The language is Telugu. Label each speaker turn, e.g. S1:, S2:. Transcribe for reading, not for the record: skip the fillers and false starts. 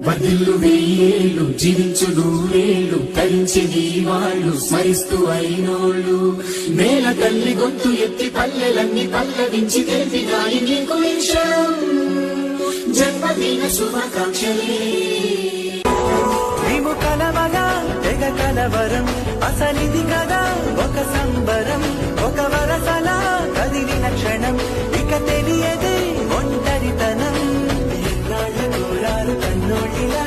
S1: వర్ధిల్లు వెయ్యేళ్ళు జీవించు నూరేళ్ళు తరించి నీ వాళ్ళు స్మరిస్తూ అయినోళ్ళు నేల తల్లి గొంతు ఎత్తి పల్లెలన్నీ పల్లవించి తెలిపినాయి నీకు విషయం జన్మదిన శుభాకాంక్షలే
S2: మేము కలవగా తెగ కలవరం అసలిది కదా ఒక సంబరం ఒక వరసలా కదిలిన క్షణం ఇక తెలియదే ఒంటరితనం ఎన్నాళ్ళ దూరాలు కన్నోళ్ళిలా